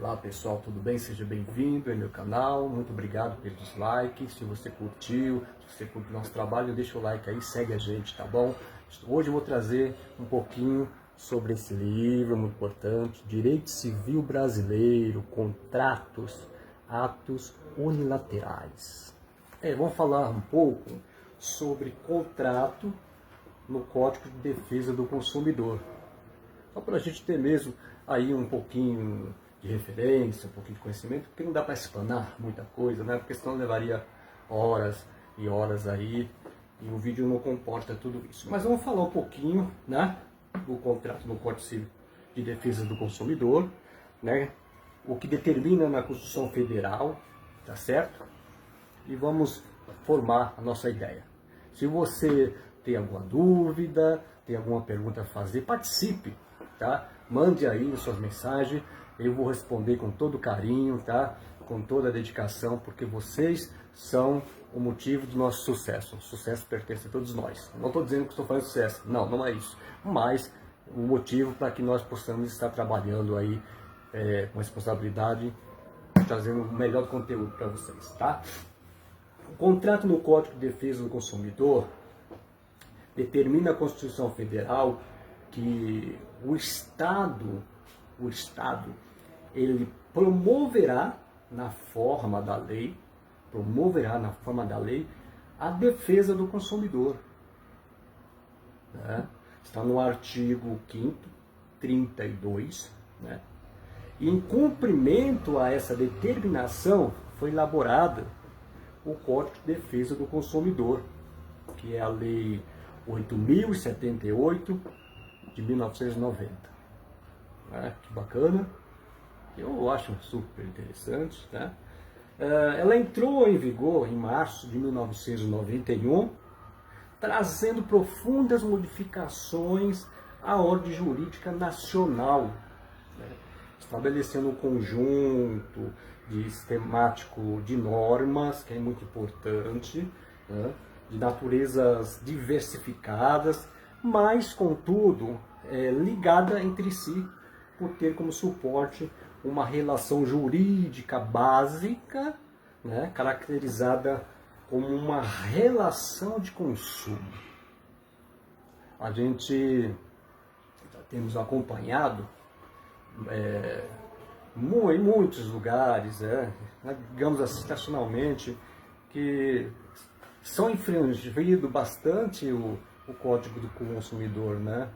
Olá pessoal, tudo bem? Seja bem-vindo ao meu canal, muito obrigado pelos likes, se você curtiu, se você curte o nosso trabalho, deixa o like aí, segue a gente, tá bom? Hoje eu vou trazer um pouquinho sobre esse livro muito importante, Direito Civil Brasileiro, Contratos, Atos Unilaterais. Vamos falar um pouco sobre contrato no Código de Defesa do Consumidor. Só para a gente ter mesmo aí um pouquinho de referência, um pouquinho de conhecimento, porque não dá para explanar muita coisa, né? Porque senão levaria horas e horas aí, e o vídeo não comporta tudo isso. Mas vamos falar um pouquinho, né, do contrato no Código Civil de Defesa do Consumidor, né? O que determina na Constituição Federal, tá certo? E vamos formar a nossa ideia. Se você tem alguma dúvida, tem alguma pergunta a fazer, participe, tá? Mande aí suas mensagens, eu vou responder com todo carinho, tá? Com toda a dedicação, porque vocês são o motivo do nosso sucesso. O sucesso pertence a todos nós. Não estou dizendo que estou fazendo sucesso, não, não é isso. Mas o motivo para que nós possamos estar trabalhando aí com responsabilidade, trazendo o melhor conteúdo para vocês, tá? O contrato no Código de Defesa do Consumidor determina a Constituição Federal que o Estado, ele promoverá na forma da lei, a defesa do consumidor. Né? Está no artigo 5º, 32, né? E em cumprimento a essa determinação foi elaborada o Código de Defesa do Consumidor, que é a Lei 8.078 de 1990. Que bacana, eu acho super interessante. Tá? Ela entrou em vigor em março de 1991, trazendo profundas modificações à ordem jurídica nacional, né? Estabelecendo um conjunto sistemático de normas, que é muito importante, né? De naturezas diversificadas, mas, contudo, ligada entre si, por ter como suporte uma relação jurídica básica, né, caracterizada como uma relação de consumo. A gente temos acompanhado em muitos lugares, digamos assim, estacionalmente, que são infringido bastante o Código do Consumidor, né?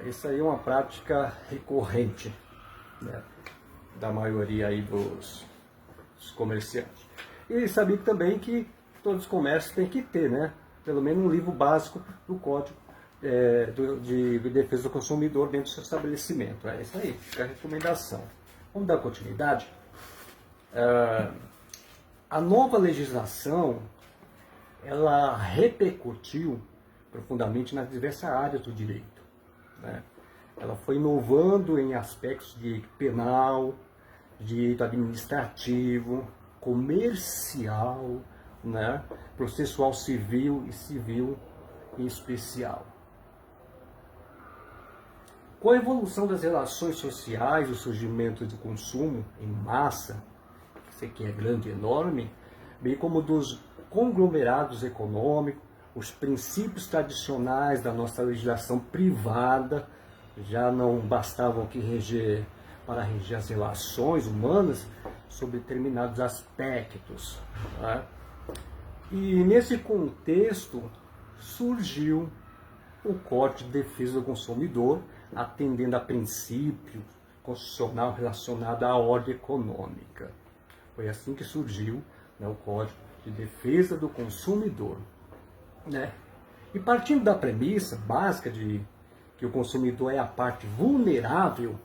Isso aí é uma prática recorrente, né, da maioria aí dos comerciantes. E sabia também que todos os comércios têm que ter, né, pelo menos um livro básico do Código de Defesa do Consumidor dentro do seu estabelecimento. É isso aí, fica a recomendação. Vamos dar continuidade? A nova legislação, ela repercutiu profundamente nas diversas áreas do direito, né? Ela foi inovando em aspectos de direito penal, direito administrativo, comercial, né? Processual civil e civil em especial. Com a evolução das relações sociais, o surgimento do consumo em massa, isso aqui é grande e enorme, bem como dos conglomerados econômicos, os princípios tradicionais da nossa legislação privada já não bastavam para reger as relações humanas sobre determinados aspectos, né? E nesse contexto surgiu o Código de Defesa do Consumidor, atendendo a princípio constitucional relacionado à ordem econômica. Foi assim que surgiu, né, o Código de Defesa do Consumidor, né? E partindo da premissa básica de que o consumidor é a parte vulnerável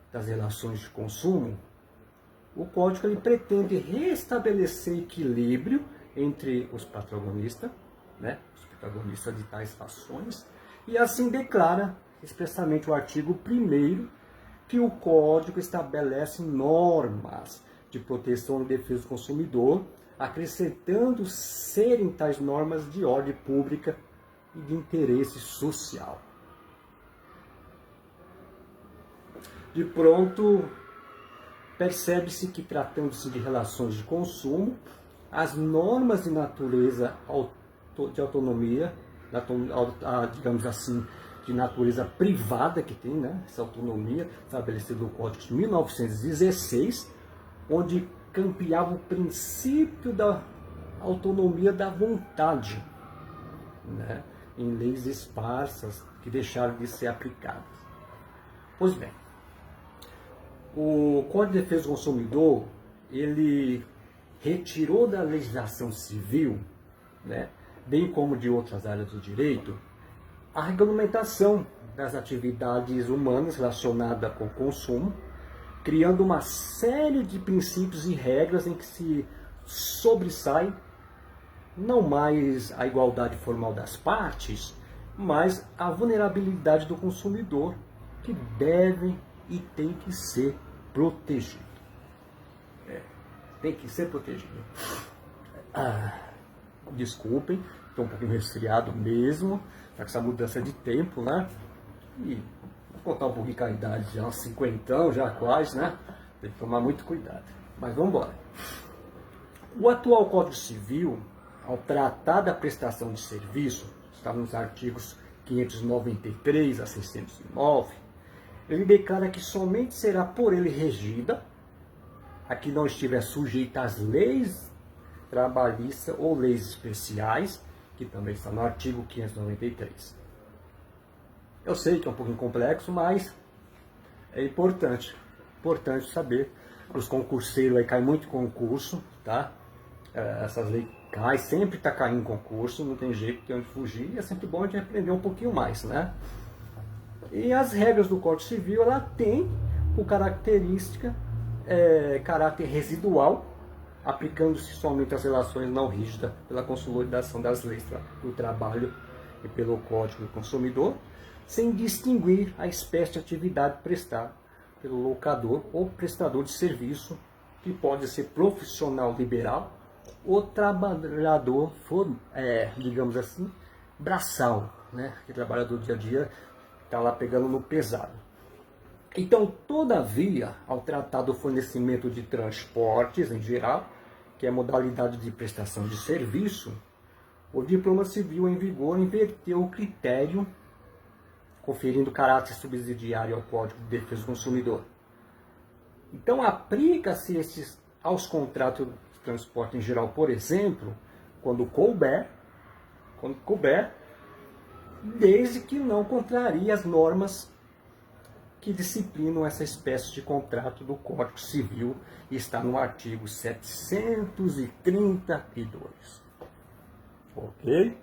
das relações de consumo, o Código ele pretende restabelecer equilíbrio entre os protagonistas, né, os protagonistas de tais ações, e assim declara expressamente o artigo 1º que o Código estabelece normas de proteção e defesa do consumidor, acrescentando serem tais normas de ordem pública e de interesse social. De pronto, percebe-se que, tratando-se de relações de consumo, as normas de natureza de autonomia, digamos assim, de natureza privada que tem, né, essa autonomia, estabelecida no Código de 1916, onde campeava o princípio da autonomia da vontade, né, em leis esparsas que deixaram de ser aplicadas. Pois bem, o Código de Defesa do Consumidor, ele retirou da legislação civil, né, bem como de outras áreas do direito, a regulamentação das atividades humanas relacionadas com o consumo, criando uma série de princípios e regras em que se sobressai não mais a igualdade formal das partes, mas a vulnerabilidade do consumidor, que deve e tem que ser protegido. Tem que ser protegido. Desculpem, estou um pouquinho resfriado mesmo, com essa mudança de tempo, né? E vou contar um pouquinho com a idade, já uns 50, já quase, né? Tem que tomar muito cuidado. Mas vamos embora. O atual Código Civil, ao tratar da prestação de serviço, está nos artigos 593 a 609, ele declara que somente será por ele regida a que não estiver sujeita às leis trabalhistas ou leis especiais, que também está no artigo 593. Eu sei que é um pouquinho complexo, mas é importante saber. Os concurseiros aí caem muito em concurso, tá? Essas leis caem, sempre está caindo em concurso, não tem jeito, tem onde fugir, e é sempre bom a gente aprender um pouquinho mais, né? E as regras do Código Civil, ela tem por característica caráter residual, aplicando-se somente às relações não rígidas pela consolidação das leis do trabalho e pelo Código do Consumidor, sem distinguir a espécie de atividade prestada pelo locador ou prestador de serviço, que pode ser profissional liberal ou trabalhador, digamos assim, braçal, né? Que trabalhador do dia a dia está lá pegando no pesado. Então, todavia, ao tratar do fornecimento de transportes em geral, que é a modalidade de prestação de serviço, o diploma civil em vigor inverteu o critério, conferindo caráter subsidiário ao Código de Defesa do Consumidor. Então, aplica-se aos contratos de transporte em geral, por exemplo, quando couber, desde que não contrarie as normas que disciplinam essa espécie de contrato do Código Civil, e está no artigo 732. Ok?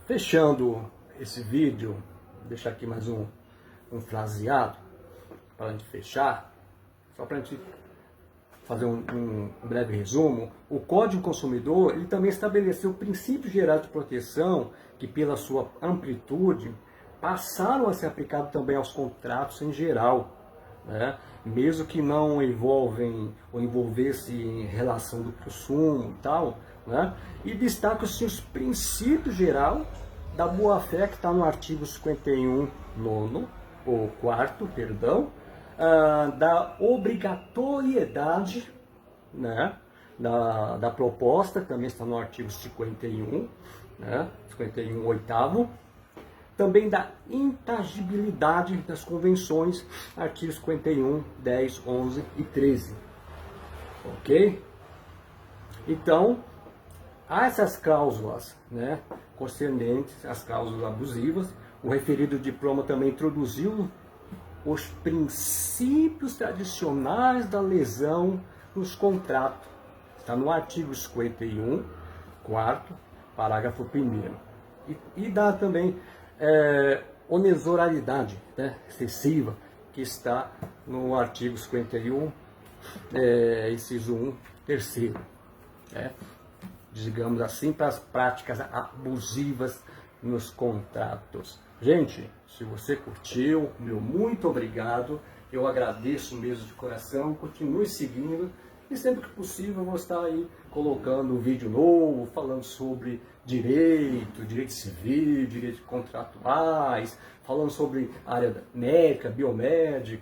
Fechando esse vídeo, vou deixar aqui mais um fraseado para a gente fechar, só para a gente fazer um breve resumo. O Código Consumidor, ele também estabeleceu princípios gerais de proteção que, pela sua amplitude, passaram a ser aplicados também aos contratos em geral, né? Mesmo que não envolvesse em relação do consumo e tal, né? E destacam-se os princípios gerais da boa-fé, que está no artigo 51, da obrigatoriedade, né, da proposta, também está no artigo 51, né, 51, oitavo, também da intangibilidade das convenções, artigos 51, 10, 11 e 13. Ok? Então, há essas cláusulas, né, concernentes às cláusulas abusivas. O referido diploma também introduziu os princípios tradicionais da lesão nos contratos. Está no artigo 51, quarto, parágrafo 1º. E dá também onerosidade, né, excessiva, que está no artigo 51, inciso 1, terceiro. Né? Digamos assim, para as práticas abusivas nos contratos. Gente, se você curtiu, meu muito obrigado. Eu agradeço mesmo de coração. Continue seguindo. E sempre que possível eu vou estar aí colocando um vídeo novo, falando sobre direito civil, direito contratuais, falando sobre área médica, biomédica.